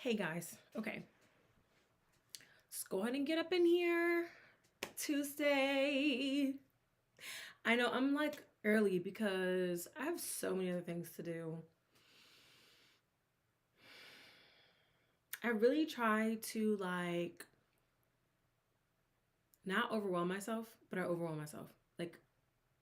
Hey guys, okay, let's go ahead and get up in here. Tuesday. I know I'm like early because I have so many other things to do. I really try to like not overwhelm myself, but I overwhelm myself. Like,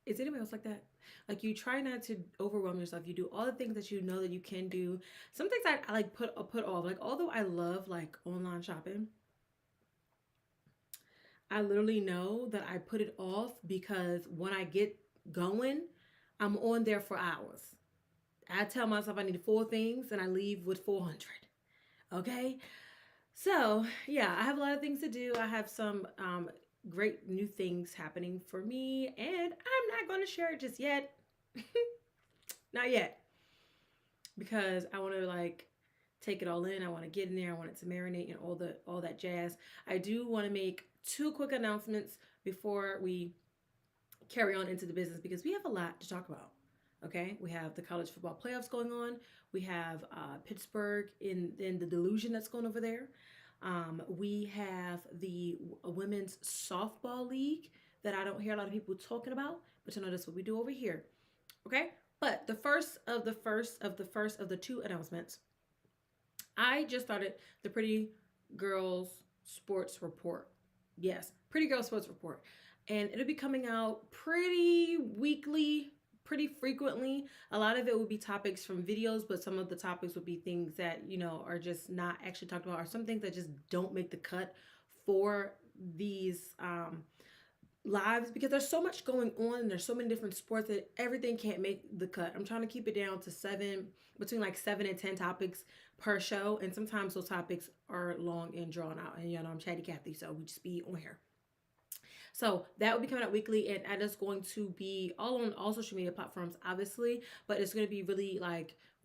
is anybody else like that? Like, you try not to overwhelm yourself. You do all the things that you know that you can do. Some things I like put off. Like, although I love like online shopping, I literally know that I put it off because when I get going, I'm on there for hours. I tell myself I need 4 things and I leave with 400. Okay? So, yeah, I have a lot of things to do. I have some great new things happening for me, and I'm not going to share it just yet. Not yet. Because I want to like take it all in. I want to get in there. I want it to marinate and all that jazz. I do want to make 2 quick announcements before we carry on into the business because we have a lot to talk about. Okay, we have the college football playoffs going on. We have Pittsburgh in the delusion that's going over there. We have the women's softball league that I don't hear a lot of people talking about, but you know that's what we do over here. Okay, but the first of the 2 announcements, I just started the Pretty Girls Sports Report. Yes, Pretty Girls Sports Report. And it'll be coming out pretty weekly, pretty frequently. A lot of it will be topics from videos, but some of the topics will be things that, are just not actually talked about, or some things that just don't make the cut for these lives, because there's so much going on and there's so many different sports that everything can't make the cut. I'm trying to keep it down to between like 7 and 10 topics per show, and sometimes those topics are long and drawn out, and I'm Chatty Cathy, so we just be on here. So that will be coming out weekly, and that is going to be all on all social media platforms, obviously, but it's going to be really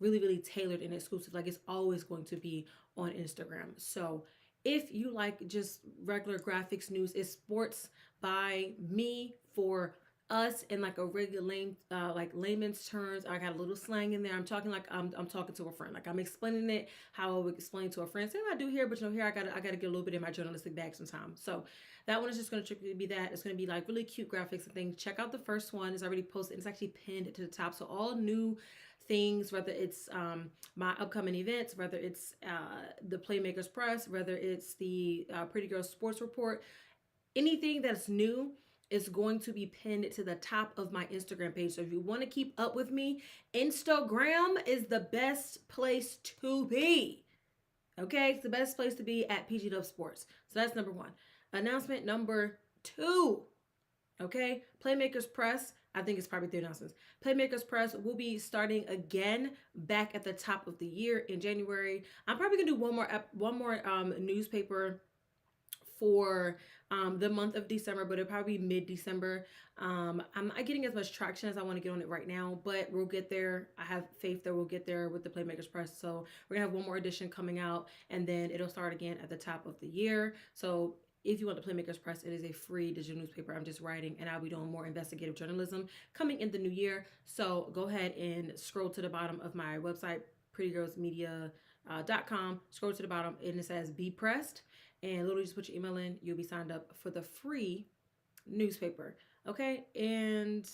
really tailored and exclusive. Like, it's always going to be on Instagram. So if you like just regular graphics news, it's sports by me for us in like a regular like layman's terms. I got a little slang in there. I'm talking like I'm talking to a friend. Like, I'm explaining it how I would explain to a friend. Same I do here, but here I gotta get a little bit in my journalistic bag sometimes. So that one is just gonna strictly be that. It's gonna be like really cute graphics and things. Check out the first one. It's already posted. It's actually pinned to the top. So all new things, whether it's my upcoming events, whether it's the Playmakers Press, whether it's the Pretty Girls Sports Report, anything that's new is going to be pinned to the top of my Instagram page. So if you want to keep up with me, Instagram is the best place to be. Okay, it's the best place to be at PG Dub Sports. So that's number 1. Announcement number 2. Okay, Playmakers Press. I think it's probably 3 announcements. Playmakers Press will be starting again back at the top of the year in January. I'm probably gonna do one more newspaper for the month of December, but it'll probably be mid-December. I'm not getting as much traction as I want to get on it right now, but we'll get there. I have faith that we'll get there with the Playmakers Press. So we're gonna have one more edition coming out, and then it'll start again at the top of the year. So if you want the Playmakers Press, it is a free digital newspaper. I'm just writing, and I'll be doing more investigative journalism coming in the new year. So go ahead and scroll to the bottom of my website, prettygirlsmedia.com. Scroll to the bottom, and it says Be Pressed. And literally just put your email in. You'll be signed up for the free newspaper. Okay? And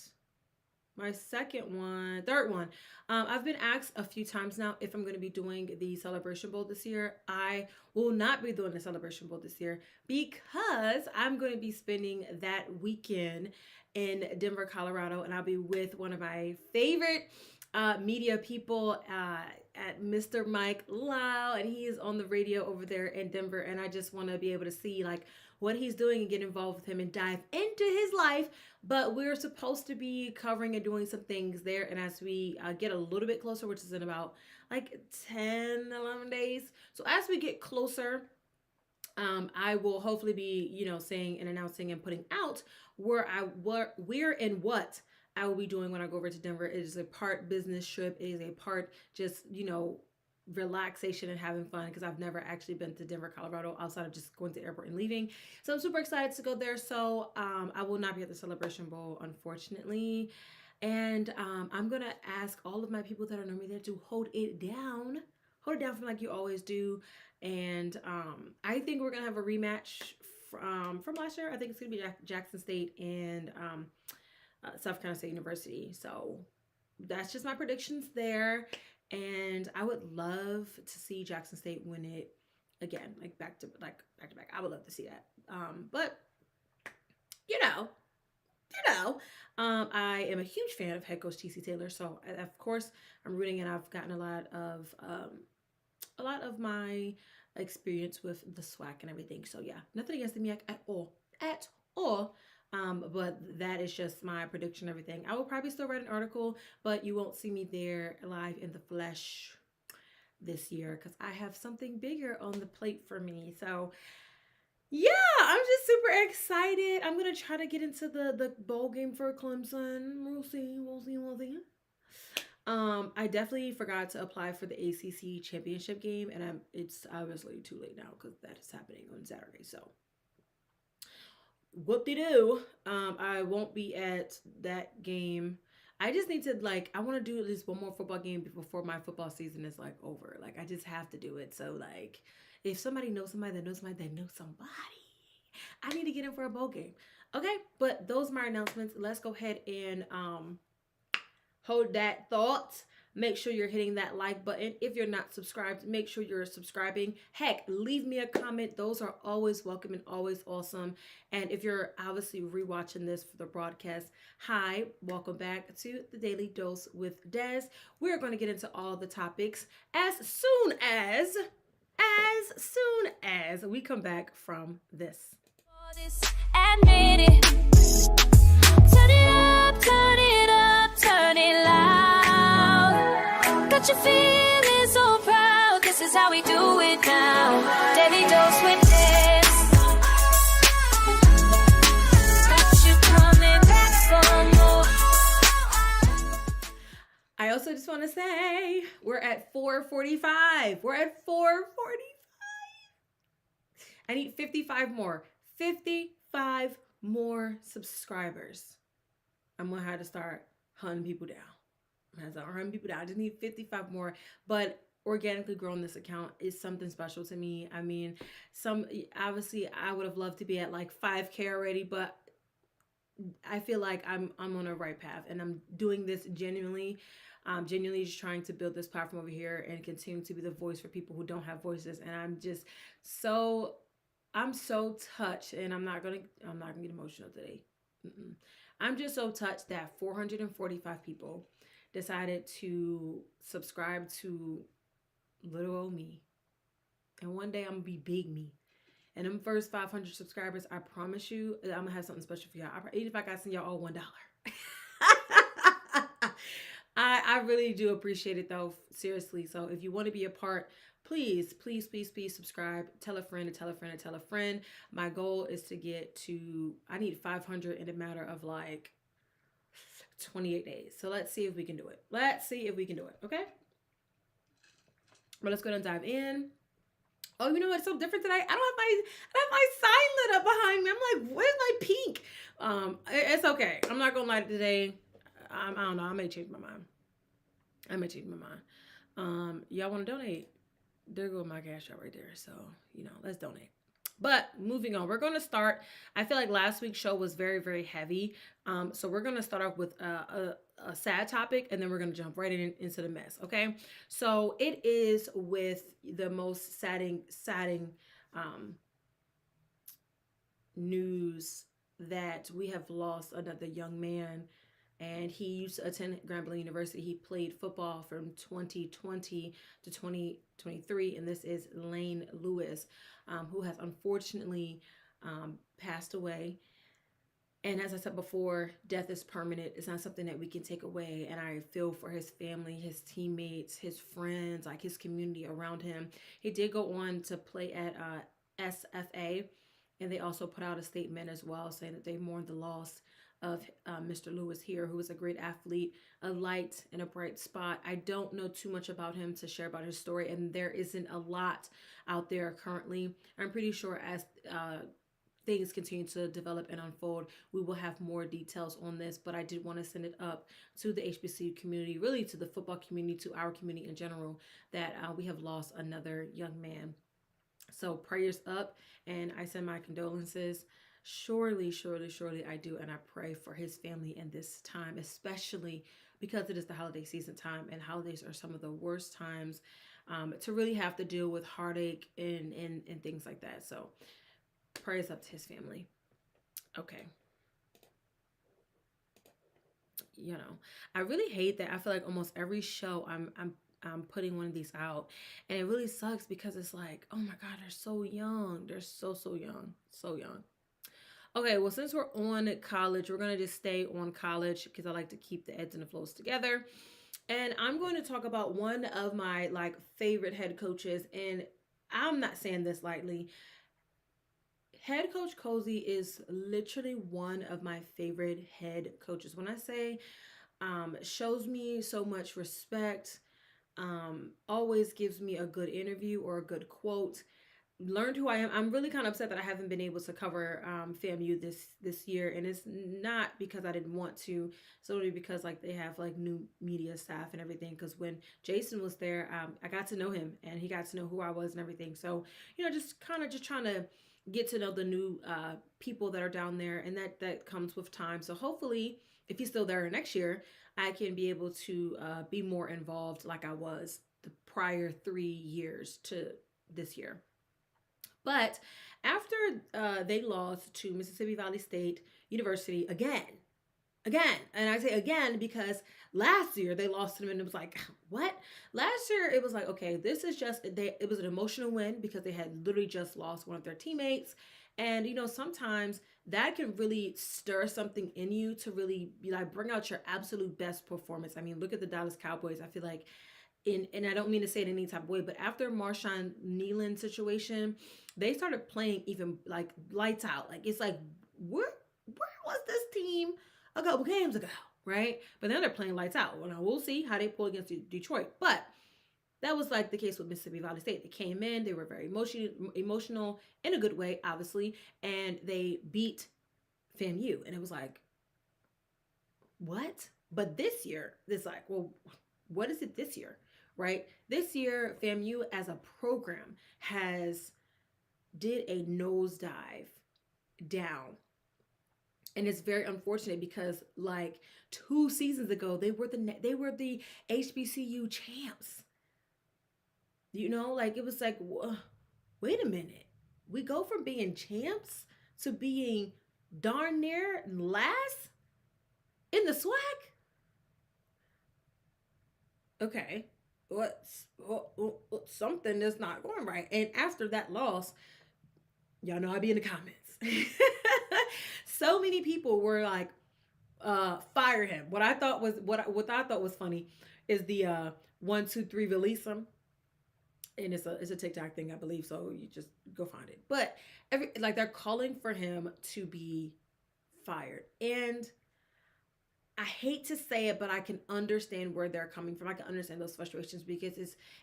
my third one, I've been asked a few times now if I'm going to be doing the Celebration Bowl this year. I will not be doing the Celebration Bowl this year because I'm going to be spending that weekend in Denver, Colorado, and I'll be with one of my favorite media people at Mr. Mike Lau, and he is on the radio over there in Denver, and I just want to be able to see like what he's doing and get involved with him and dive into his life. But we're supposed to be covering and doing some things there, and as we get a little bit closer, which is in about like 10 11 days, so as we get closer, I will hopefully be saying and announcing and putting out where and what I will be doing when I go over to Denver. It is a part business trip. It is a part just, relaxation and having fun, because I've never actually been to Denver, Colorado outside of just going to the airport and leaving. So I'm super excited to go there. So I will not be at the Celebration Bowl, unfortunately. And I'm going to ask all of my people that are normally there to hold it down hold it down for me like you always do. And I think we're gonna have a rematch from last year. I think it's gonna be Jackson State and South Carolina State University. So that's just my predictions there. And I would love to see Jackson State win it again, like back to back. I would love to see that. But you know, I am a huge fan of head coach TC Taylor. So of course I'm rooting, and I've gotten a lot of my experience with the SWAC and everything. So yeah, nothing against the MEAC at all. But that is just my prediction, everything. I will probably still write an article, but you won't see me there live in the flesh this year because I have something bigger on the plate for me. So yeah, I'm just super excited. I'm gonna try to get into the bowl game for Clemson. We'll see. I definitely forgot to apply for the ACC championship game, and it's obviously too late now because that is happening on Saturday. So whoop-de-doo. I won't be at that game. I just need to, like, I want to do at least one more football game before my football season is like over. Like, I just have to do it. So like, if somebody knows somebody that knows somebody that knows somebody, I need to get in for a bowl game. Okay, but those are my announcements. Let's go ahead and hold that thought. Make sure you're hitting that like button. If you're not subscribed, make sure you're subscribing. Heck, leave me a comment. Those are always welcome and always awesome. And if you're obviously rewatching this for the broadcast, hi, welcome back to the Daily Dose with Dez. We're going to get into all the topics as soon as we come back from this. Admit it. Turn it up, turn it up, turn it loud. Got you feeling so proud. This is how we do it now. Daily Dose with Dez. Got you coming back for more. I also just want to say we're at 445. We're at 445. I need 55 more. 55 more subscribers. I'm gonna have to start hunting people down. I just need 55 more. But organically growing this account is something special to me. I mean, obviously I would have loved to be at like 5K already, but I feel like I'm on the right path, and I'm doing this genuinely. Genuinely just trying to build this platform over here and continue to be the voice for people who don't have voices. And I'm so touched, and I'm not gonna get emotional today. I'm just so touched that 445 people decided to subscribe to little old me. And one day I'm gonna be big me. And them first 500 subscribers, I promise you, I'm gonna have something special for y'all. Even if I gotta send y'all all $1. I really do appreciate it though, seriously. So if you want to be a part, please subscribe. Tell a friend to tell a friend to tell a friend. My goal is to get to, I need 500 in a matter of like 28 days. So let's see if we can do it. Okay? But let's go ahead and dive in. Oh, you know what's so different today? I don't have my sign lit up behind me. I'm like, where's my pink? It's okay. I'm not gonna lie today. I don't know. I may change my mind. Y'all want to donate? There goes my cash out right there. So, let's donate. But moving on, we're going to start. I feel like last week's show was very, very heavy. So we're going to start off with a sad topic, and then we're going to jump right into the mess. Okay. So it is with the most saddening news that we have lost another young man. And he used to attend Grambling University. He played football from 2020 to 2023. And this is Lane Lewis, who has unfortunately passed away. And as I said before, death is permanent. It's not something that we can take away. And I feel for his family, his teammates, his friends, like his community around him. He did go on to play at SFA. And they also put out a statement as well saying that they mourned the loss of Mr. Lewis here, who is a great athlete, a light and a bright spot. I don't know too much about him to share about his story, and there isn't a lot out there currently. I'm pretty sure as things continue to develop and unfold, we will have more details on this. But I did want to send it up to the HBCU community, really to the football community, to our community in general, that we have lost another young man. So prayers up, and I send my condolences. Surely, surely, surely I do. And I pray for his family in this time, especially because it is the holiday season time, and holidays are some of the worst times to really have to deal with heartache and things like that. So prayers up to his family. Okay. You know, I really hate that. I feel like almost every show I'm putting one of these out, and it really sucks because it's like, oh my God, they're so young. They're so young, so young. Okay, well, since we're on college, we're gonna just stay on college because I like to keep the ebbs and the flows together. And I'm going to talk about one of my like favorite head coaches, and I'm not saying this lightly. Head coach Colzie is literally one of my favorite head coaches. When I say shows me so much respect, always gives me a good interview or a good quote, learned who I am. I'm really kind of upset that I haven't been able to cover FAMU this year, and it's not because I didn't want to. It's only because like they have like new media staff and everything. Because when Jason was there, I got to know him, and he got to know who I was and everything. So just kind of just trying to get to know the new people that are down there, and that comes with time. So hopefully, if he's still there next year, I can be able to be more involved like I was the prior 3 years to this year. But after they lost to Mississippi Valley State University again, and I say again because last year they lost to them, and it was like, what? Last year it was like, okay, this is just, it was an emotional win because they had literally just lost one of their teammates. And sometimes that can really stir something in you to really like bring out your absolute best performance. I mean, look at the Dallas Cowboys. I feel like and I don't mean to say it in any type of way, but after Marshawn Nealon situation, they started playing even like lights out. Like it's like, where was this team a couple games ago, right? But now they're playing lights out. Well, now we'll see how they pull against Detroit. But that was like the case with Mississippi Valley State. They came in, they were very emotional in a good way, obviously, and they beat FAMU. And it was like, what? But this year, it's like, well, what is it this year, right? This year, FAMU as a program did a nosedive down. And it's very unfortunate because like 2 seasons ago, they were the HBCU champs. Like it was like, wait a minute. We go from being champs to being darn near last in the SWAC? Okay, something that's not going right. And after that loss, y'all know I'd be in the comments. So many people were like, fire him. What I thought was funny is the 1, 2, 3 release him. And it's a TikTok thing, I believe. So you just go find it. But they're calling for him to be fired. And I hate to say it, but I can understand where they're coming from. I can understand those frustrations because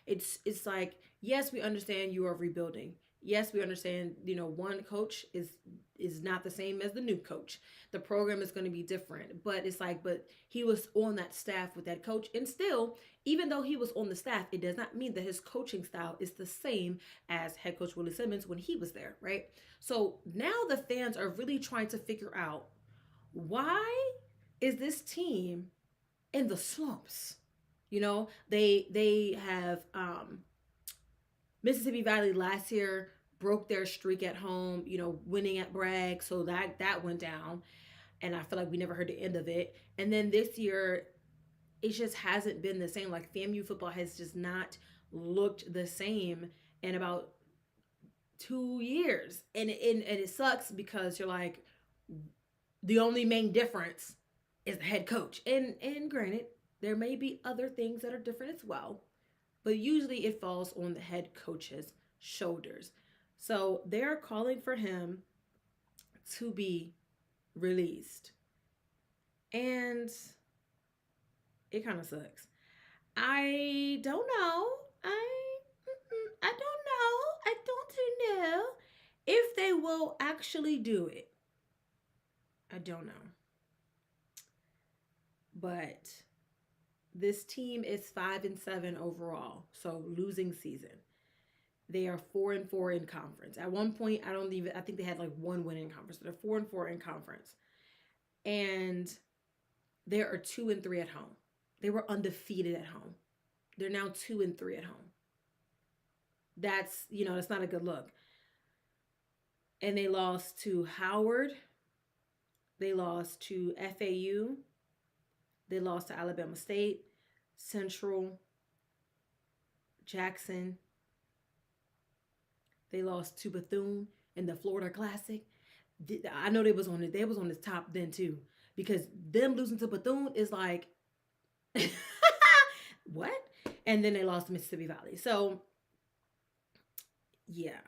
it's like, yes, we understand you are rebuilding. Yes, we understand, one coach is not the same as the new coach. The program is going to be different, but it's like, but he was on that staff with that coach. And still, even though he was on the staff, it does not mean that his coaching style is the same as head coach Willie Simmons when he was there, right? So now the fans are really trying to figure out, why is this team in the slumps? They have Mississippi Valley last year broke their streak at home, winning at Bragg. So that went down. And I feel like we never heard the end of it. And then this year, it just hasn't been the same. Like FAMU football has just not looked the same in about 2 years. And it sucks because you're like, the only main difference is the head coach. And granted, there may be other things that are different as well. But usually it falls on the head coach's shoulders. So they're calling for him to be released. And it kind of sucks. I don't know. I don't know if they will actually do it? I don't know. But this team is 5-7 overall, so losing season. They are 4-4 in conference. At one point, I think they had like one win in conference. They're 4-4 in conference. And they are 2-3 at home. They were undefeated at home. They're now 2-3 at home. That's, that's not a good look. And they lost to Howard. They lost to FAU. They lost to Alabama State, Central, Jackson. They lost to Bethune in the Florida Classic. I know they was on the top then too, because them losing to Bethune is like, what? And then they lost to Mississippi Valley. So yeah,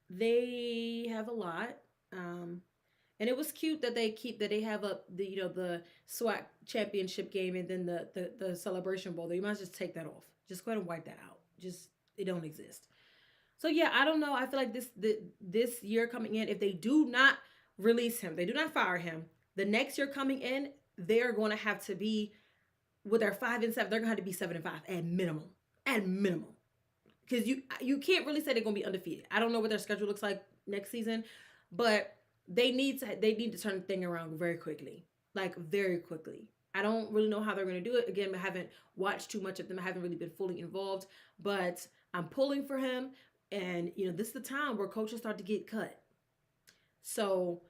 they have a lot. And it was cute that they have up the SWAC championship game and then the Celebration Bowl. They might just take that off. Just go ahead and wipe that out. It don't exist. So yeah, I don't know. I feel like this year coming in, if they do not release him, they do not fire him, the next year coming in, they're going to have to be, with their 5-7, they're going to have to be 7-5 at minimum. At minimum. Because you can't really say they're going to be undefeated. I don't know what their schedule looks like next season, but they need to turn the thing around very quickly. Like, very quickly. I don't really know how they're going to do it. Again, I haven't watched too much of them. I haven't really been fully involved, but I'm pulling for him. And, this is the time where coaches start to get cut. So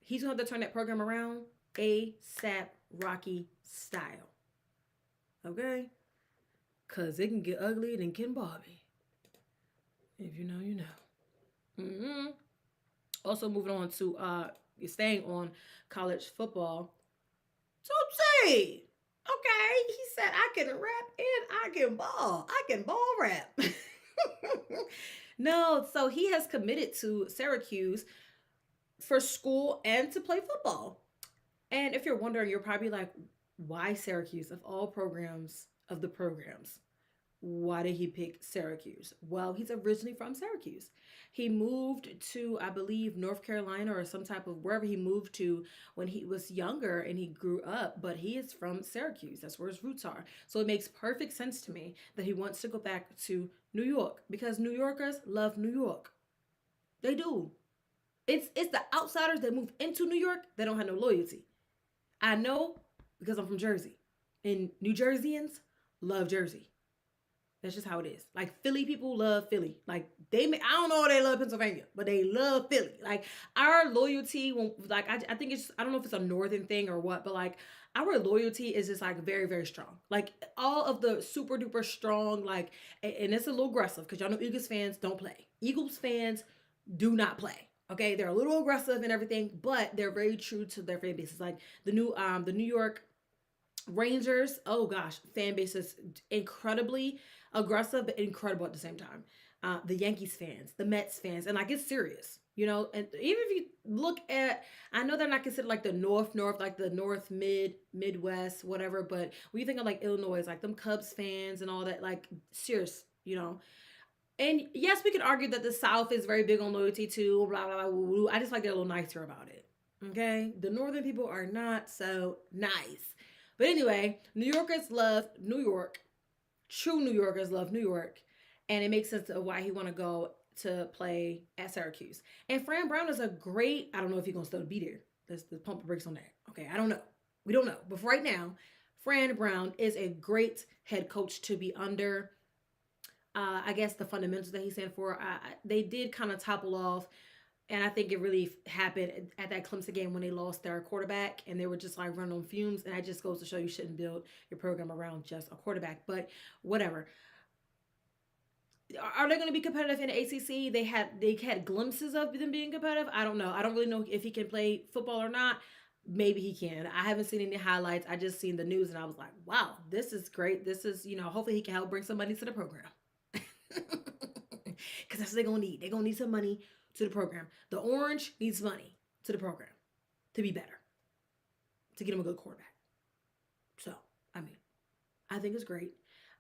he's going to have to turn that program around ASAP Rocky style. Okay? Because it can get ugly than Ken Bobby. If you know, you know. Also moving on to, staying on college football. Toosii! Okay, he said, I can rap and I can ball. I can ball rap. No, so he has committed to Syracuse for school and to play football. And if you're wondering, you're probably like, why Syracuse? Of all programs, of the programs, why did he pick Syracuse? Well, he's originally from Syracuse. He moved to, I believe, North Carolina or some type of wherever he moved to when he was younger and he grew up, but he is from Syracuse. That's where his roots are. So it makes perfect sense to me that he wants to go back to New York because New Yorkers love New York. They do. It's the outsiders that move into New York that don't have no loyalty. I know because I'm from Jersey, and New Jerseyans love Jersey. That's just how it is. Like, Philly people love Philly. Like, I don't know if they love Pennsylvania, but they love Philly. Like, our loyalty, I think I don't know if it's a northern thing or what, but like, our loyalty is just like very, very strong. Like, all of the super duper strong, like, and it's a little aggressive because y'all know Eagles fans don't play. Eagles fans do not play. Okay, they're a little aggressive and everything, but they're very true to their fan bases. Like the New York Rangers, oh gosh, fan base is incredibly aggressive, but incredible at the same time. The Yankees fans, the Mets fans, and like, it's serious, and even if you look at, I know they're not considered like the North, like the North, Midwest, whatever, but when you think of like Illinois, like them Cubs fans and all that, like, serious, And yes, we could argue that the South is very big on loyalty too, blah, blah, blah, blah, blah. I just like they're a little nicer about it, okay? The northern people are not so nice. But anyway, New Yorkers love New York. True New Yorkers love New York. And it makes sense of why he want to go to play at Syracuse. And Fran Brown is a great, I don't know if he's going to still be there. Let's pump the brakes on that. Okay, I don't know. We don't know. But for right now, Fran Brown is a great head coach to be under. I guess the fundamentals that he stand for, they did kind of topple off. And I think it really happened at that Clemson game when they lost their quarterback and they were just like running on fumes. And that just goes to show you shouldn't build your program around just a quarterback. But whatever. Are they going to be competitive in the ACC? They had glimpses of them being competitive. I don't know. I don't really know if he can play football or not. Maybe he can. I haven't seen any highlights. I just seen the news and I was like, wow, this is great. This is, hopefully he can help bring some money to the program. Because that's what they're going to need. They're going to need some money to the program. The Orange needs money to the program to be better, to get him a good quarterback. So, I think it's great.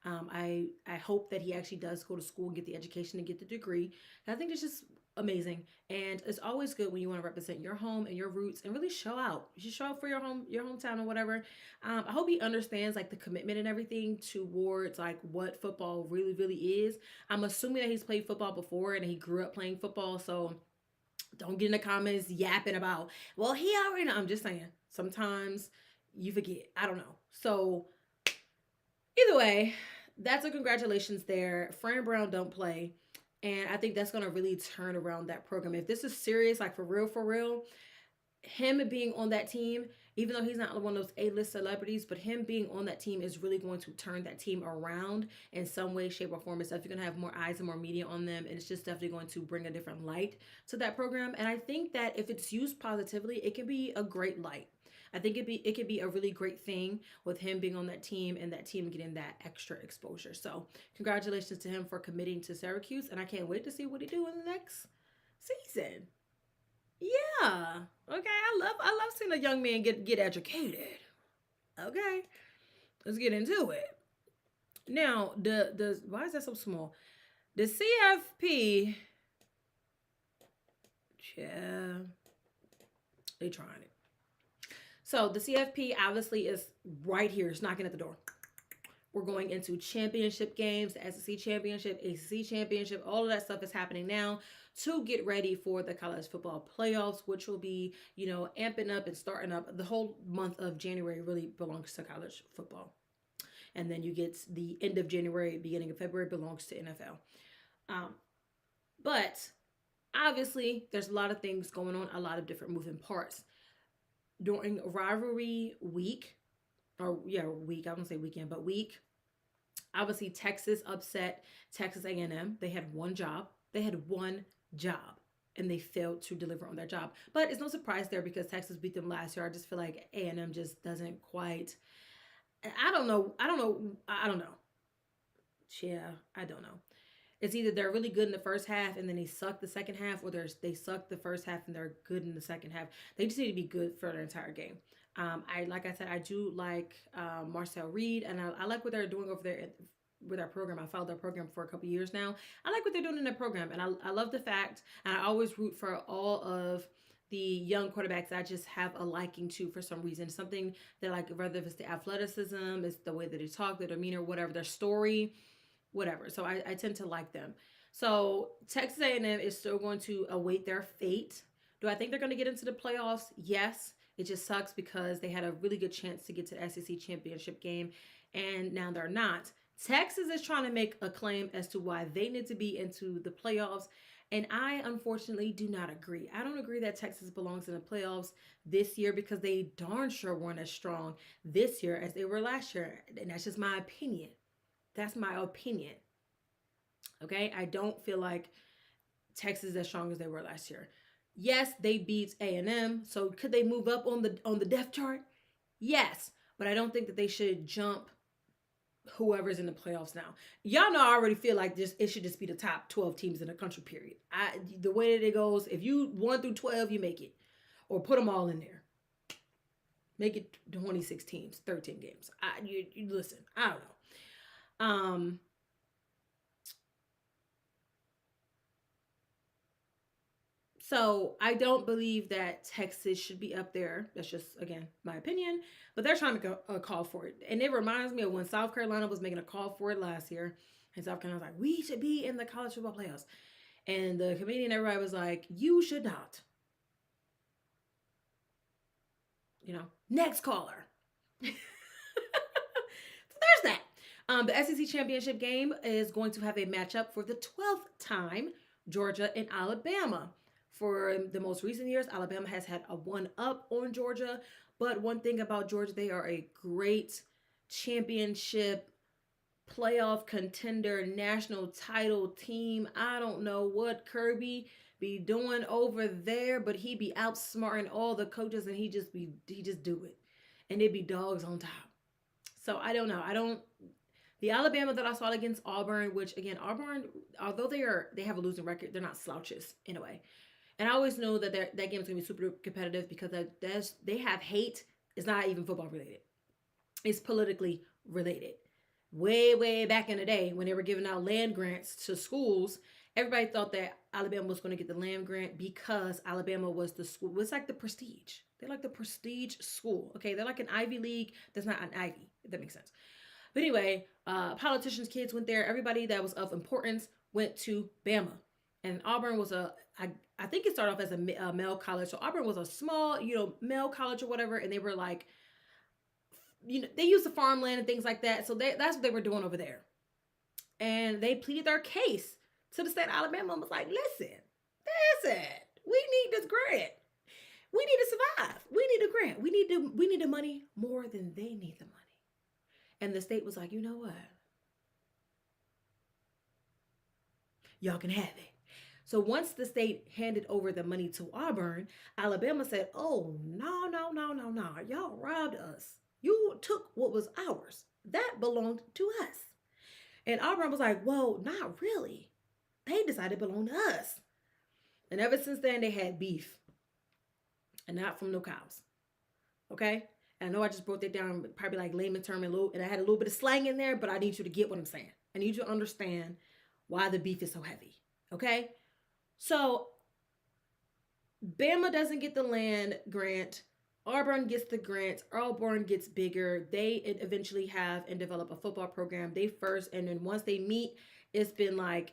I hope that he actually does go to school and get the education and get the degree. And I think it's just amazing. And it's always good when you want to represent your home and your roots and really show out. You should show out for your hometown or whatever. I hope he understands like the commitment and everything towards like what football really, really is. I'm assuming that he's played football before and he grew up playing football. So don't get in the comments yapping about, well, he already know. I'm just saying, sometimes you forget. I don't know. So either way, that's a congratulations there. Fran Brown don't play. And I think that's going to really turn around that program. If this is serious, like for real, him being on that team, even though he's not one of those A-list celebrities, but him being on that team is really going to turn that team around in some way, shape, or form. It's definitely going to have more eyes and more media on them. And it's just definitely going to bring a different light to that program. And I think that if it's used positively, it can be a great light. I think it could be a really great thing with him being on that team and that team getting that extra exposure. So congratulations to him for committing to Syracuse, and I can't wait to see what he do in the next season. Yeah. Okay. I love seeing a young man get educated. Okay. Let's get into it. Now, the why is that so small? The CFP. Yeah. They trying it. So the CFP obviously is right here. It's knocking at the door. We're going into championship games, the SEC championship, ACC championship. All of that stuff is happening now to get ready for the college football playoffs, which will be, amping up and starting up. The whole month of January really belongs to college football. And then you get the end of January, beginning of February belongs to NFL. But obviously, there's a lot of things going on, a lot of different moving parts. During rivalry week, week, I won't say weekend, but week, obviously Texas upset Texas A&M. They had one job. And they failed to deliver on their job. But it's no surprise there because Texas beat them last year. I just feel like A&M just doesn't quite, I don't know. Yeah, I don't know. It's either they're really good in the first half and then they suck the second half, or they suck the first half and they're good in the second half. They just need to be good for the entire game. Like I said, I do like Marcel Reed, and I like what they're doing over there with our program. I followed their program for a couple years now. I like what they're doing in their program, and I love the fact, and I always root for all of the young quarterbacks I just have a liking to for some reason. Something that, like, whether it's the athleticism, it's the way that they talk, their demeanor, whatever, their story, whatever. So I tend to like them. So Texas A&M is still going to await their fate. Do I think they're going to get into the playoffs? Yes. It just sucks because they had a really good chance to get to the SEC championship game, and now they're not. Texas is trying to make a claim as to why they need to be into the playoffs, and I unfortunately do not agree. I don't agree that Texas belongs in the playoffs this year because they darn sure weren't as strong this year as they were last year, and that's just my opinion. That's my opinion. Okay? I don't feel like Texas is as strong as they were last year. Yes, they beat A&M, so could they move up on the depth chart? Yes, but I don't think that they should jump whoever's in the playoffs now. Y'all know I already feel like it should just be the top 12 teams in the country, period. The way that it goes, if you 1 through 12, you make it. Or put them all in there. Make it 26 teams, 13 games. You listen, I don't know. So I don't believe that Texas should be up there. That's just, again, my opinion. But they're trying to make a call for it. And it reminds me of when South Carolina was making a call for it last year. And South Carolina was like, we should be in the college football playoffs. And the committee and everybody was like, you should not. Next caller. So there's that. The SEC championship game is going to have a matchup for the 12th time, Georgia and Alabama. For the most recent years, Alabama has had a one-up on Georgia. But one thing about Georgia, they are a great championship, playoff contender, national title team. I don't know what Kirby be doing over there, but he be outsmarting all the coaches, and he just do it. And it be dogs on top. So I don't know. The Alabama that I saw against Auburn, which again, Auburn, although they have a losing record, they're not slouches in a way. And I always know that that game is going to be super competitive because they have hate. It's not even football related. It's politically related. Way, way back in the day when they were giving out land grants to schools Everybody thought that Alabama was going to get the land grant because Alabama was the school. It's like the prestige. They're like the prestige school. Okay, they're like an Ivy League. That's not an Ivy, if that makes sense. But anyway, politicians' kids went there. Everybody that was of importance went to Bama. And Auburn was I think it started off as a male college. So Auburn was a small, male college or whatever. And they were like, they used the farmland and things like that. So that's what they were doing over there. And they pleaded their case to the state of Alabama and was like, listen, we need this grant. We need to survive. We need a grant. We need the money more than they need the money. And the state was like, you know what? Y'all can have it. So once the state handed over the money to Auburn, Alabama said, oh, no. Y'all robbed us. You took what was ours. That belonged to us. And Auburn was like, well, not really. They decided it belonged to us. And ever since then, they had beef. And not from no cows. Okay? And I know I just broke that down probably like layman term and I had a little bit of slang in there, but I need you to get what I'm saying. I need you to understand why the beef is so heavy. Okay? So, Bama doesn't get the land grant. Auburn gets the grant. Auburn gets bigger. They eventually have and develop a football program. They first, and then once they meet, it's been like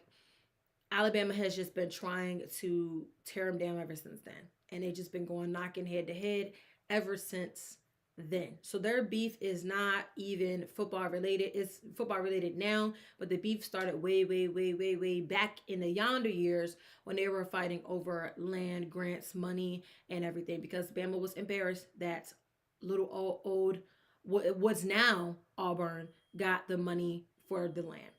Alabama has just been trying to tear them down ever since then. And they've just been going knocking head to head ever since then. So their beef is not even football related. It's football related now, but the beef started way back in the yonder years when they were fighting over land grants, money, and everything, because Bama was embarrassed that little old what's now Auburn got the money for the land.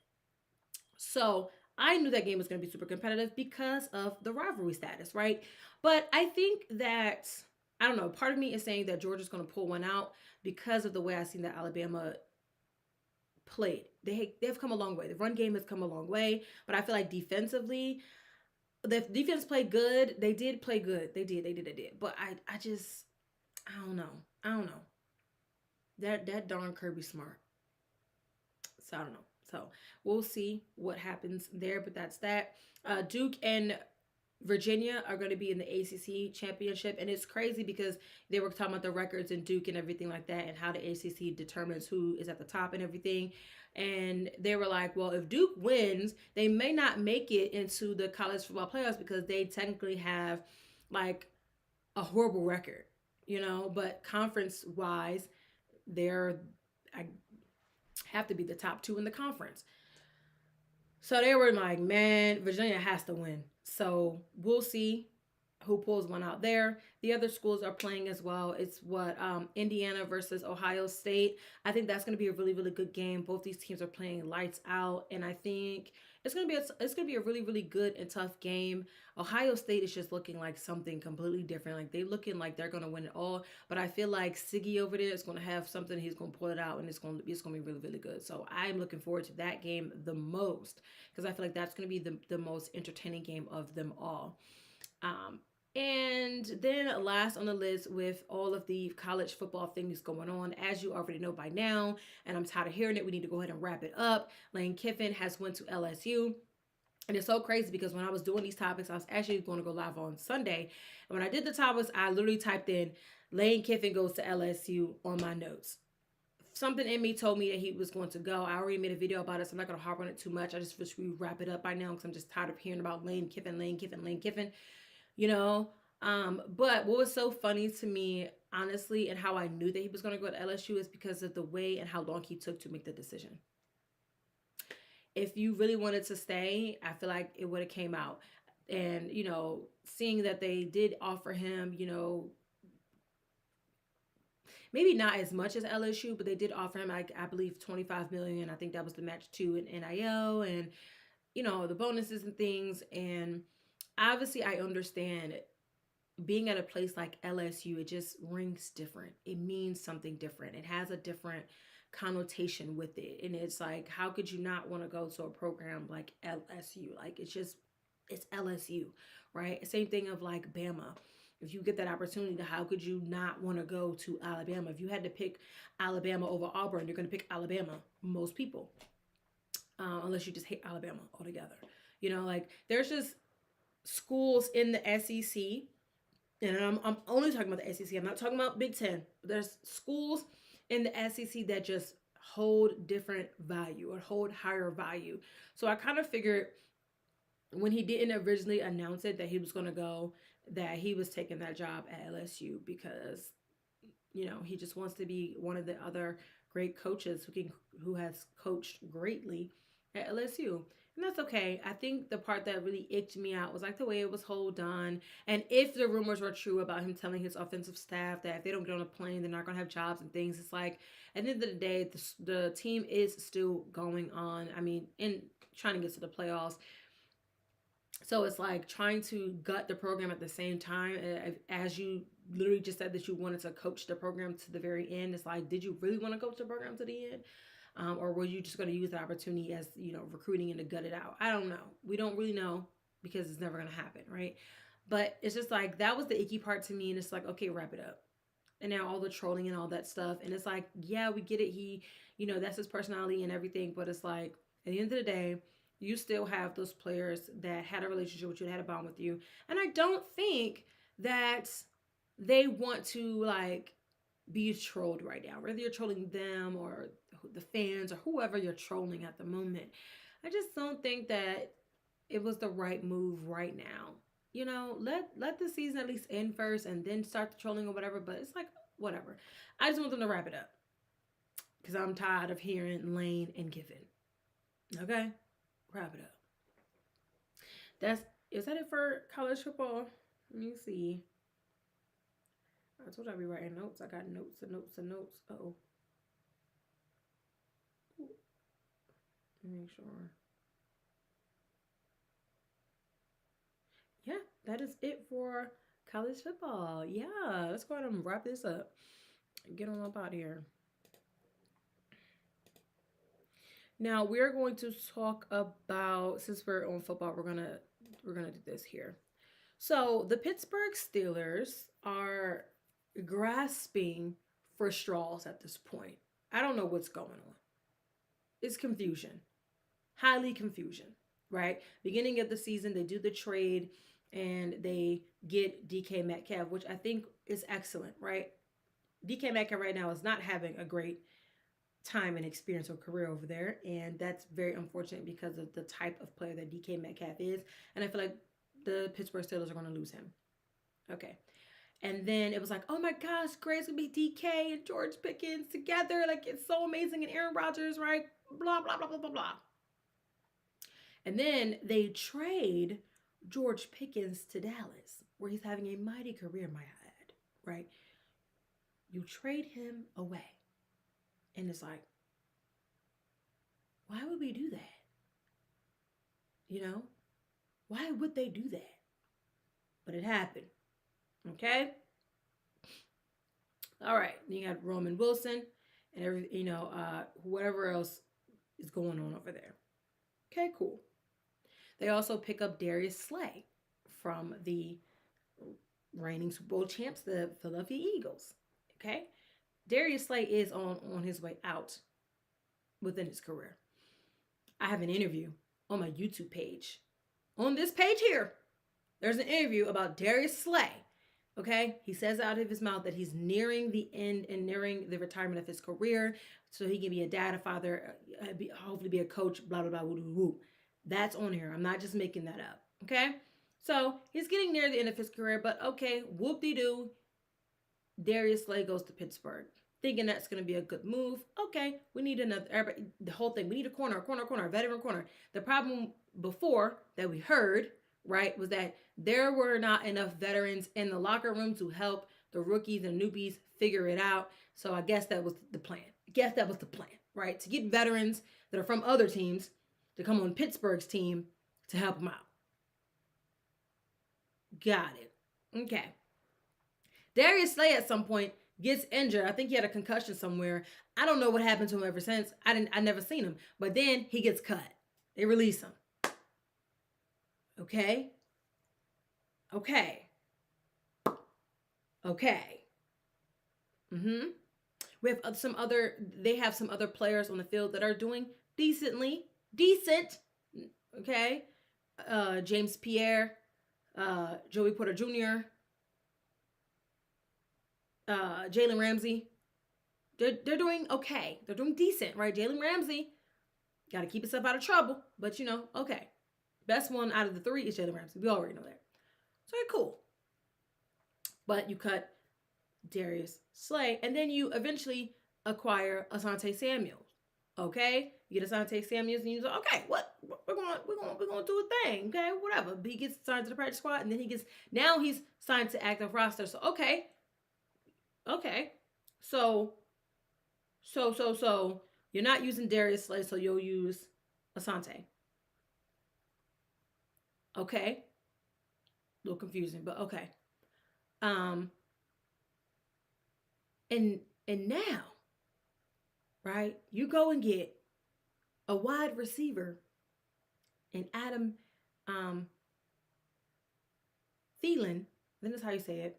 So I knew that game was going to be super competitive because of the rivalry status, right? But I think that, I don't know, part of me is saying that Georgia's going to pull one out because of the way I've seen that Alabama played. They've come a long way. The run game has come a long way, but I feel like defensively, the defense played good. They did play good. They did. But I don't know. That darn Kirby Smart. So I don't know. So we'll see what happens there, but that's that. Duke and Virginia are going to be in the ACC championship, and it's crazy because they were talking about the records in Duke and everything like that and how the ACC determines who is at the top and everything. And they were like, well, if Duke wins, they may not make it into the college football playoffs because they technically have like a horrible record, but conference wise, I have to be the top two in the conference. So they were like, man, Virginia has to win. So we'll see who pulls one out there. The other schools are playing as well. It's Indiana versus Ohio State. I think that's going to be a really, really good game. Both these teams are playing lights out, and I think it's going to be a really, really good and tough game. Ohio State is just looking like something completely different. Like they're looking like they're going to win it all, but I feel like Siggy over there is going to have something. He's going to pull it out, and it's going to be really, really good. So I'm looking forward to that game the most because I feel like that's going to be the most entertaining game of them all. And then last on the list with all of the college football things going on, as you already know by now, and I'm tired of hearing it, we need to go ahead and wrap it up. Lane Kiffin has went to LSU. And it's so crazy because when I was doing these topics, I was actually going to go live on Sunday. And when I did the topics, I literally typed in Lane Kiffin goes to LSU on my notes. Something in me told me that he was going to go. I already made a video about it, so I'm not going to harp on it too much. I just wish we wrap it up by now because I'm just tired of hearing about Lane Kiffin. But what was so funny to me, honestly, and how I knew that he was going to go to LSU is because of the way and how long he took to make the decision. If you really wanted to stay, I feel like it would have came out. And, seeing that they did offer him, maybe not as much as LSU, but they did offer him, I believe, $25 million. I think that was the match too in NIL and, the bonuses and things. And obviously I understand being at a place like LSU, it just rings different. It means something different. It has a different connotation with it. And it's like, how could you not want to go to a program like LSU? Like, it's LSU, right? Same thing of like Bama. If you get that opportunity, how could you not want to go to Alabama? If you had to pick Alabama over Auburn, you're going to pick Alabama, most people, unless you just hate Alabama altogether. You know, like there's just schools in the SEC, and I'm only talking about the SEC. I'm not talking about Big Ten. There's schools in the SEC that just hold different value or hold higher value. So I kind of figured when he didn't originally announce it that he was going to go, that he was taking that job at LSU because, you know, he just wants to be one of the other great coaches who has coached greatly at LSU. And that's okay. I think the part that really icked me out was like the way it was whole done. And if the rumors were true about him telling his offensive staff that if they don't get on a plane, they're not going to have jobs and things, it's like at the end of the day, the team is still going on. I mean, in trying to get to the playoffs. So it's like trying to gut the program at the same time as you literally just said that you wanted to coach the program to the very end. It's like, did you really want to coach the program to the end? Or were you just going to use the opportunity as, you know, recruiting and to gut it out? I don't know. We don't really know because it's never going to happen, right? But it's just like, that was the icky part to me. And it's like, okay, wrap it up. And now all the trolling and all that stuff. And it's like, yeah, we get it. He, you know, that's his personality and everything. But it's like, at the end of the day, you still have those players that had a relationship with you, that had a bond with you. And I don't think that they want to, like, be trolled right now. Whether you're trolling them or the fans or whoever you're trolling at the moment. I just don't think that it was the right move right now. You know, let the season at least end first and then start the trolling or whatever. But it's like, whatever. I just want them to wrap it up. Because I'm tired of hearing Lane and Kiffin. Okay? Wrap it up. Is that it for college football? Let me see. I told you I'd be writing notes. I got notes and notes and notes. Uh-oh. Make sure. Yeah, that is it for college football. Yeah, let's go ahead and wrap this up. Get on up out of here. Now we're going to talk about, since we're on football, we're gonna do this here. So the Pittsburgh Steelers are grasping for straws at this point. I don't know what's going on. It's confusion, highly confusion, right? Beginning of the season, they do the trade and they get DK Metcalf, which I think is excellent, right? DK Metcalf right now is not having a great time and experience or career over there, and that's very unfortunate because of the type of player that DK Metcalf is, and I feel like the Pittsburgh Steelers are going to lose him. Okay. And then it was like, oh my gosh, great, it's going to be DK and George Pickens together, like it's so amazing, and Aaron Rodgers, right? Blah, blah, blah, blah, blah, blah. And then they trade George Pickens to Dallas, where he's having a mighty career, might I add, right? You trade him away. And it's like, why would we do that? You know? Why would they do that? But it happened. Okay? All right. Then you got Roman Wilson and whatever else is going on over there. Okay, cool. They also pick up Darius Slay from the reigning Super Bowl champs, the Philadelphia Eagles. Okay? Darius Slay is on his way out within his career. I have an interview on my YouTube page. On this page here, there's an interview about Darius Slay. Okay? He says out of his mouth that he's nearing the end and nearing the retirement of his career so he can be a dad, a father, hopefully be a coach, blah, blah, blah, woo, woo, woo. That's on here. I'm not just making that up. Okay? So he's getting near the end of his career, but okay, whoop-de-doo. Darius Slay goes to Pittsburgh, thinking that's going to be a good move. Okay, we need another, the whole thing. We need a veteran corner. The problem before that we heard, right, was that there were not enough veterans in the locker room to help the rookies and newbies figure it out. So I guess that was the plan. Right? To get veterans that are from other teams to come on Pittsburgh's team to help them out. Got it. Okay. Darius Slay at some point gets injured. I think he had a concussion somewhere. I don't know what happened to him ever since. I never seen him. But then he gets cut. They release him. Okay. We have they have some other players on the field that are doing decent. Okay. James Pierre, Joey Porter Jr., Jalen Ramsey. They're doing okay. They're doing decent, right? Jalen Ramsey got to keep himself out of trouble, but okay. Best one out of the three is Jalen Ramsey. We already know that. So cool. But you cut Darius Slay, and then you eventually acquire Asante Samuels. Okay, you get Asante Samuels, and you say, okay, what we're gonna do a thing. Okay, whatever. But he gets signed to the practice squad, and then he's signed to active roster. So okay. So you're not using Darius Slay, so you'll use Asante. Okay, a little confusing, but okay. And now, right, you go and get a wide receiver in Adam Thielen, then that's how you say it,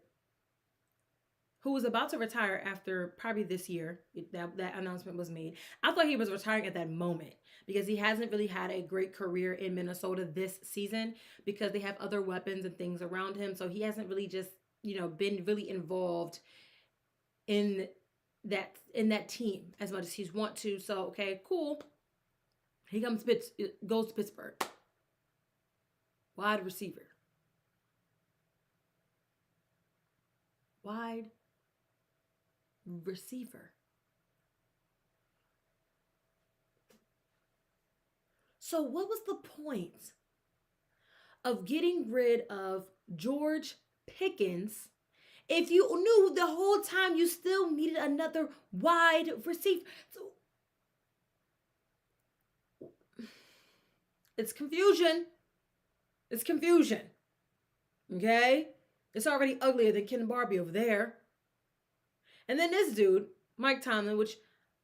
who was about to retire after probably this year. That announcement was made. I thought he was retiring at that moment because he hasn't really had a great career in Minnesota this season because they have other weapons and things around him. So he hasn't really just, been really involved in that team as much as he's want to. So, okay, cool. He goes to Pittsburgh. Wide receiver. Wide receiver. So what was the point of getting rid of George Pickens if you knew the whole time you still needed another wide receiver? So it's confusion. It's confusion. Okay? It's already uglier than Ken Barbie over there. And then this dude, Mike Tomlin, which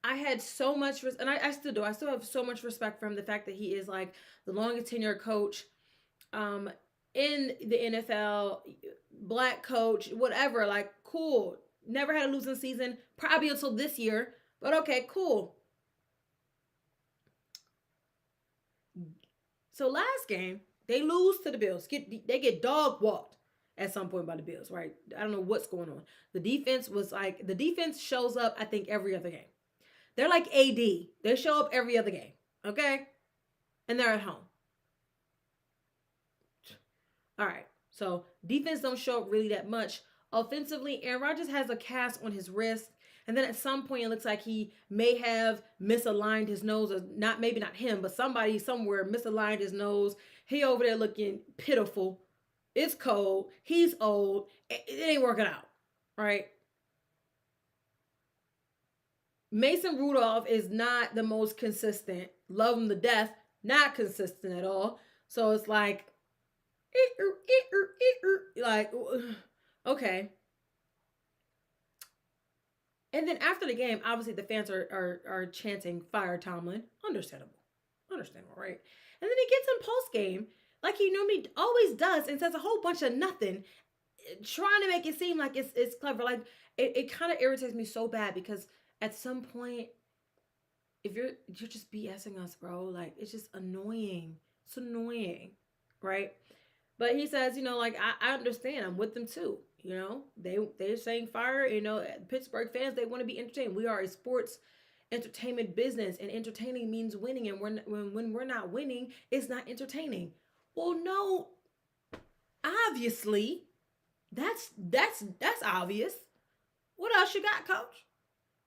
I had so much, and I still do. I still have so much respect for him. The fact that he is like the longest tenured coach in the NFL, black coach, whatever. Like, cool. Never had a losing season, probably until this year. But okay, cool. So last game, they lose to the Bills. They get dog walked at some point by the Bills, right? I don't know what's going on. The defense shows up, I think, every other game. They're like AD. They show up every other game, okay? And they're at home. All right, so defense don't show up really that much. Offensively, Aaron Rodgers has a cast on his wrist, and then at some point it looks like he may have misaligned his nose, or maybe not him, but somebody somewhere misaligned his nose. He over there looking pitiful. It's cold. He's old. It ain't working out, right? Mason Rudolph is not the most consistent. Love him to death. Not consistent at all. So it's like, okay. And then after the game, obviously the fans are chanting "Fire Tomlin." Understandable, right? And then he gets in post game like he normally always does and says a whole bunch of nothing, trying to make it seem like it's clever. Like it kind of irritates me so bad because at some point, if you're just BSing us, bro, like it's just annoying. It's annoying, right? But he says, I understand. I'm with them too. They're saying fire. Pittsburgh fans, they want to be entertained. We are a sports entertainment business, and entertaining means winning. And when we're not winning, it's not entertaining. Well, no, obviously, that's obvious. What else you got, Coach?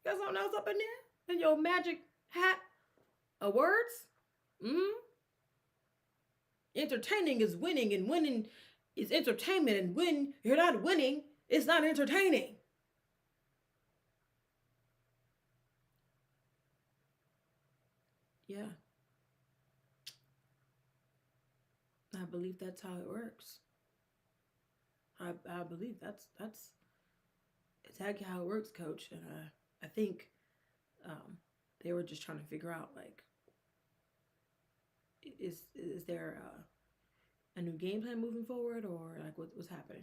Got something else up in there in your magic hat of words? Entertaining is winning, and winning is entertainment. And when you're not winning, it's not entertaining. Yeah. I believe that's how it works. I believe that's exactly how it works, Coach. And I think they were just trying to figure out, like, is there a new game plan moving forward, or like what's happening,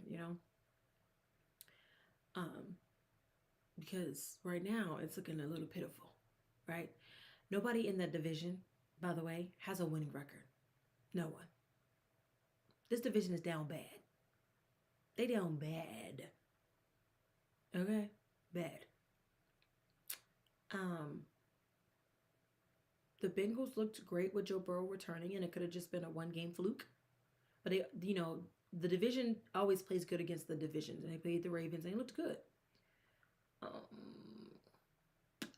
because right now it's looking a little pitiful, right? Nobody in that division, by the way, has a winning record. No one. This division is down bad. They down bad. Okay? Bad. The Bengals looked great with Joe Burrow returning, and it could have just been a one-game fluke. But they, the division always plays good against the divisions, and they played the Ravens, and they looked good.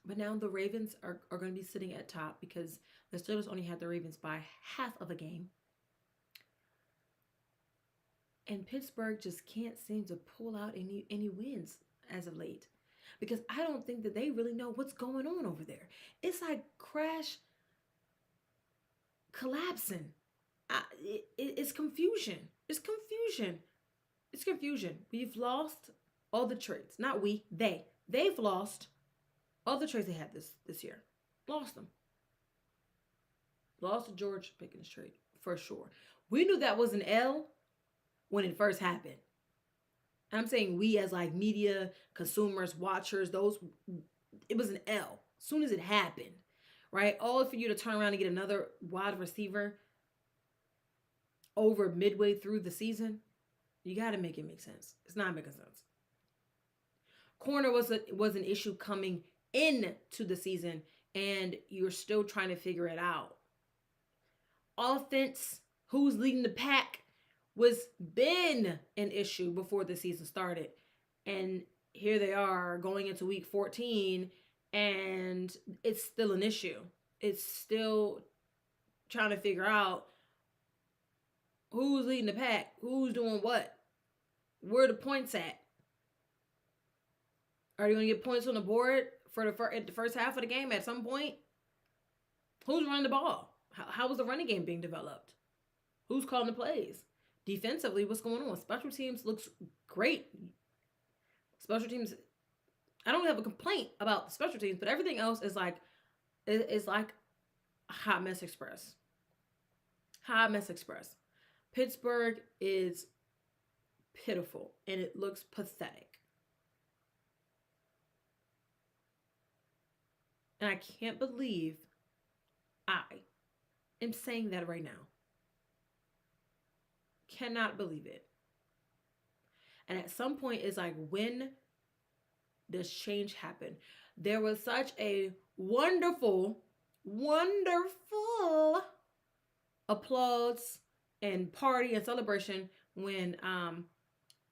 But now the Ravens are going to be sitting at top because the Steelers only had the Ravens by half of a game. And Pittsburgh just can't seem to pull out any wins as of late. Because I don't think that they really know what's going on over there. It's like crash collapsing. It's confusion. It's confusion. It's confusion. We've lost all the trades. Not we, they. They've lost all the trades they had this year. Lost them. Lost the George Pickens trade for sure. We knew that was an L when it first happened. I'm saying we as like media, consumers, watchers, it was an L as soon as it happened, right? All for you to turn around and get another wide receiver over midway through the season, you got to make it make sense. It's not making sense. Corner was an issue coming into the season, and you're still trying to figure it out. Offense, who's leading the pack, was been an issue before the season started. And here they are going into week 14, and it's still an issue. It's still trying to figure out who's leading the pack, who's doing what, where the points at. Are you going to get points on the board for the first half of the game at some point? Who's running the ball? How is the running game being developed? Who's calling the plays? Defensively, what's going on? Special teams looks great. Special teams, I don't have a complaint about the special teams, but everything else is like a hot mess express. Hot mess express. Pittsburgh is pitiful, and it looks pathetic. And I can't believe I am saying that right now. Cannot believe it. And at some point, it's like, when does change happen? There was such a wonderful applause and party and celebration when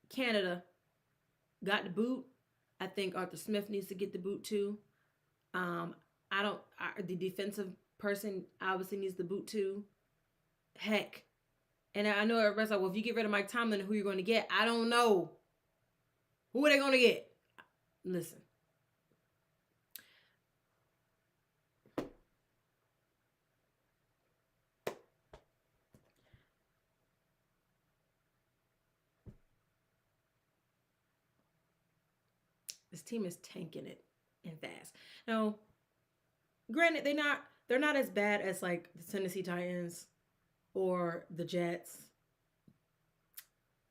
Canada got the boot. I think Arthur Smith needs to get the boot too. The defensive person obviously needs the boot too. Heck. And I know everybody's like, well, if you get rid of Mike Tomlin, who you're going to get? I don't know. Who are they going to get? Listen. This team is tanking it and fast. Now, granted, they're not as bad as like the Tennessee Titans or the Jets,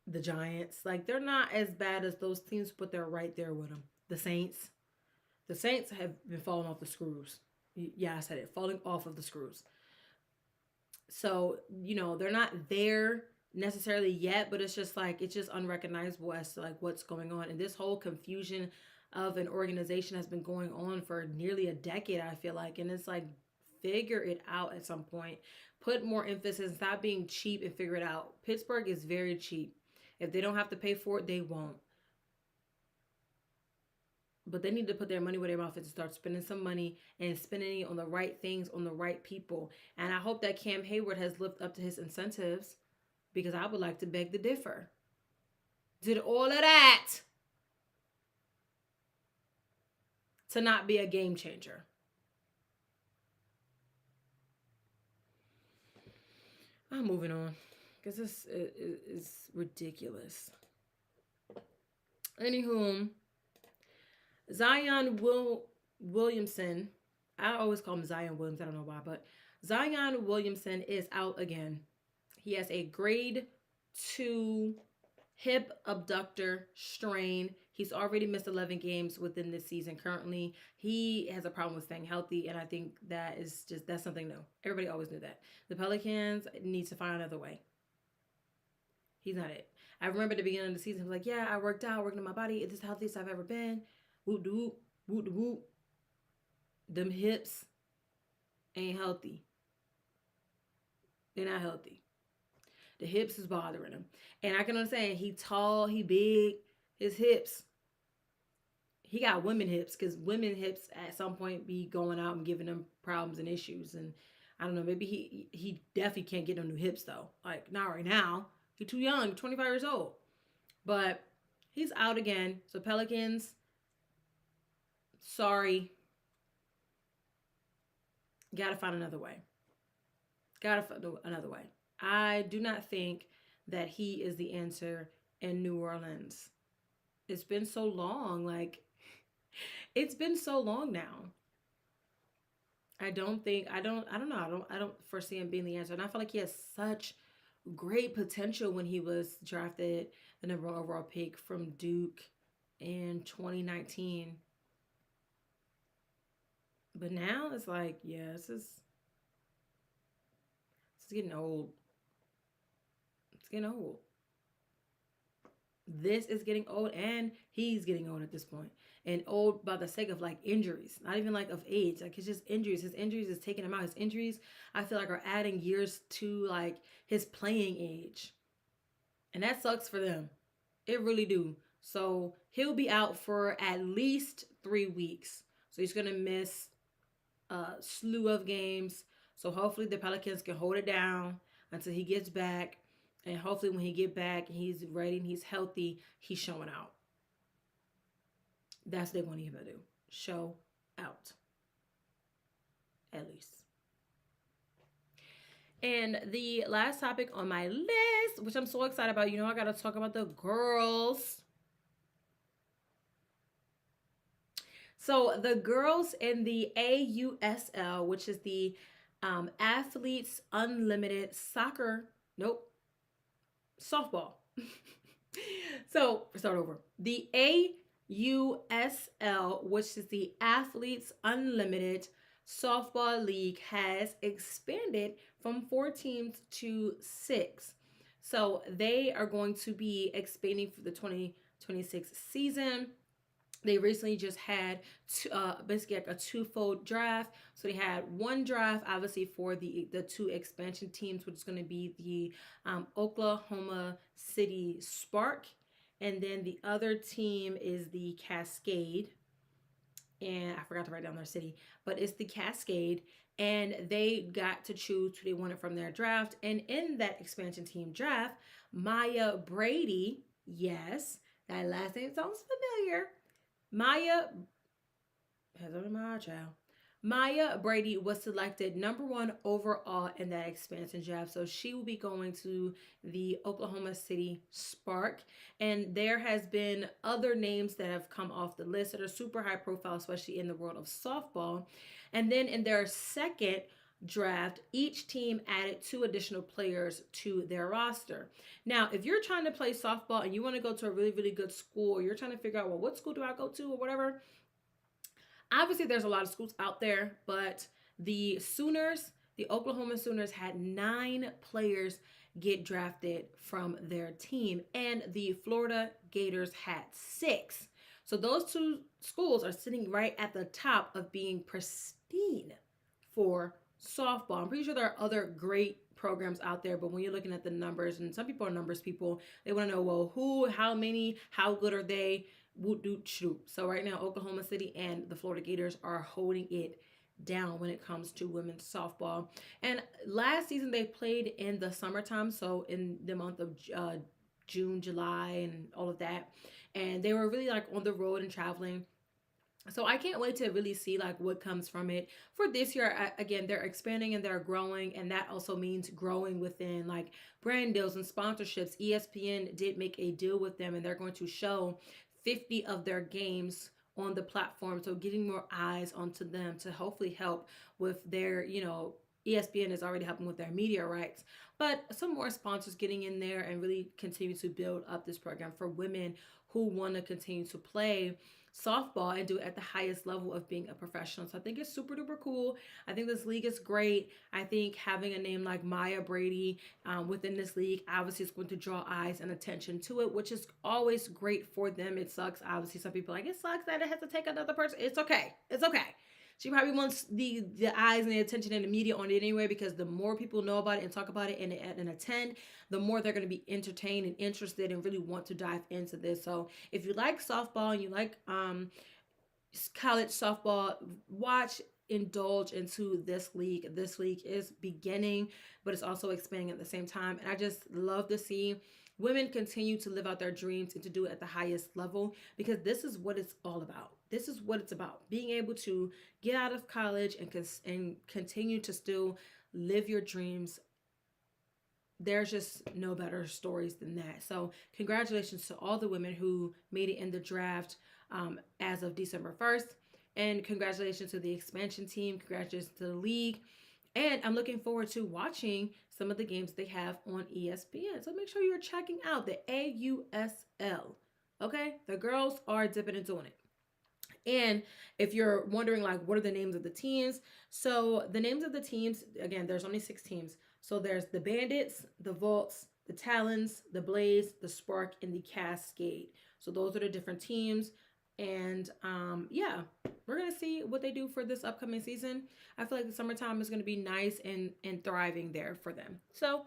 the Giants. Like, they're not as bad as those teams, but they're right there with them. The Saints have been falling off the screws. Yeah, I said it, falling off of the screws. So, they're not there necessarily yet, but it's just unrecognizable as to like what's going on. And this whole confusion of an organization has been going on for nearly a decade, I feel like. And it's like, figure it out at some point. Put more emphasis, stop being cheap and figure it out. Pittsburgh is very cheap. If they don't have to pay for it, they won't. But they need to put their money where their mouth is and start spending some money and spending it on the right things, on the right people. And I hope that Cam Hayward has lived up to his incentives, because I would like to beg to differ. Did all of that to not be a game changer. I'm moving on, because this is ridiculous. Anywho, Zion Williamson, I always call him Zion Williams, I don't know why, but Zion Williamson is out again. He has a grade 2 hip abductor strain. He's already missed 11 games within this season currently. He has a problem with staying healthy, and I think that's something new. Everybody always knew that. The Pelicans need to find another way. He's not it. I remember at the beginning of the season, he was like, yeah, I worked out, working on my body. It's the healthiest I've ever been. Whoop de whoop, whoop de whoop. Them hips ain't healthy. They're not healthy. The hips is bothering him. And I can understand, he tall, he big, his hips. He got women hips, because women hips at some point be going out and giving them problems and issues. And I don't know, maybe he definitely can't get no new hips though. Like, not right now. He's too young, 25 years old. But he's out again. So Pelicans, sorry. Gotta find another way. Gotta find another way. I do not think that he is the answer in New Orleans. It's been so long. Like, it's been so long now. I don't know. I don't foresee him being the answer. And I feel like he has such great potential when he was drafted the number one overall pick from Duke in 2019. But now it's like, yeah, this is getting old. It's getting old. This is getting old, and he's getting old at this point. And old by the sake of like injuries, not even like of age. Like, it's just injuries. His injuries is taking him out. His injuries, I feel like, are adding years to like his playing age. And that sucks for them. It really do. So he'll be out for at least 3 weeks. So he's going to miss a slew of games. So hopefully the Pelicans can hold it down until he gets back. And hopefully when he get back, he's ready and he's healthy, he's showing out. That's what they want him to do. Show out. At least. And the last topic on my list, which I'm so excited about, I got to talk about the girls. So the girls in the AUSL, which is the Athletes Unlimited softball. So start over. The AUSL, which is the Athletes Unlimited Softball League, has expanded from 4 teams to 6. So they are going to be expanding for the 2026 season. They recently just had basically like a twofold draft. So they had one draft, obviously, for the 2 expansion teams, which is going to be the Oklahoma City Spark. And then the other team is the Cascade. And I forgot to write down their city, but it's the Cascade. And they got to choose who they wanted from their draft. And in that expansion team draft, Maya Brady, yes, that last name sounds familiar. Maya Brady was selected number 1 overall in that expansion draft. So she will be going to the Oklahoma City Spark. And there has been other names that have come off the list that are super high profile, especially in the world of softball. And then in their second draft, each team added 2 additional players to their roster. Now, if you're trying to play softball and you want to go to a really, really good school, or you're trying to figure out, well, what school do I go to or whatever, obviously there's a lot of schools out there, but the Oklahoma Sooners had 9 players get drafted from their team, and the Florida Gators had 6. So those 2 schools are sitting right at the top of being pristine for softball. I'm pretty sure there are other great programs out there, but when you're looking at the numbers, and some people are numbers people, they want to know, well, who, how many, how good are they? Woot doot shoot. So right now, Oklahoma City and the Florida Gators are holding it down when it comes to women's softball. And last season they played in the summertime, so in the month of June, July, and all of that. And they were really like on the road and traveling. So I can't wait to really see like what comes from it. For this year, again, they're expanding and they're growing, and that also means growing within like brand deals and sponsorships. ESPN did make a deal with them, and they're going to show 50 of their games on the platform. So getting more eyes onto them to hopefully help with their, ESPN is already helping with their media rights, but some more sponsors getting in there and really continue to build up this program for women who want to continue to play softball and do it at the highest level of being a professional. So I think it's super duper cool. I think this league is great. I think having a name like Maya Brady within this league obviously is going to draw eyes and attention to it, which is always great for them. It sucks. Obviously, some people are like, it sucks that it has to take another person. It's okay. It's okay. She probably wants the eyes and the attention and the media on it anyway, because the more people know about it and talk about it and attend, the more they're going to be entertained and interested and really want to dive into this. So if you like softball and you like college softball, indulge into this league. This league is beginning, but it's also expanding at the same time. And I just love to see women continue to live out their dreams and to do it at the highest level, because this is what it's all about. This is what it's about. Being able to get out of college and continue to still live your dreams. There's just no better stories than that. So congratulations to all the women who made it in the draft as of December 1st. And congratulations to the expansion team. Congratulations to the league. And I'm looking forward to watching some of the games they have on ESPN. So make sure you're checking out the AUSL. Okay? The girls are dipping and doing it. And if you're wondering, like, what are the names of the teams? So the names of the teams, again, there's only 6 teams. So there's the Bandits, the Vaults, the Talons, the Blaze, the Spark, and the Cascade. So those are the different teams. And yeah, we're going to see what they do for this upcoming season. I feel like the summertime is going to be nice and thriving there for them. So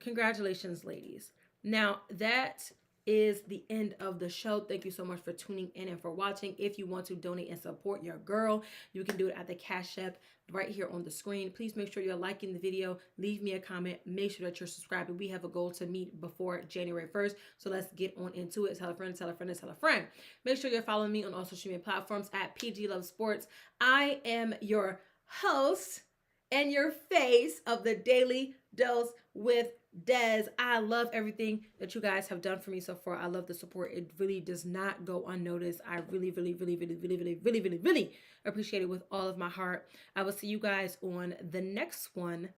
congratulations, ladies. Now, that is the end of the show. Thank you so much for tuning in and for watching. If you want to donate and support your girl, you can do it at the Cash App right here on the screen. Please make sure you're liking the video. Leave me a comment. Make sure that you're subscribing. We have a goal to meet before January 1st. So let's get on into it. Tell a friend, tell a friend, tell a friend. Make sure you're following me on all social media platforms at PG Love Sports. I am your host and your face of the Daily Dose with Dez. I love everything that you guys have done for me so far. I love the support. It really does not go unnoticed. I really appreciate it with all of my heart. I will see you guys on the next one.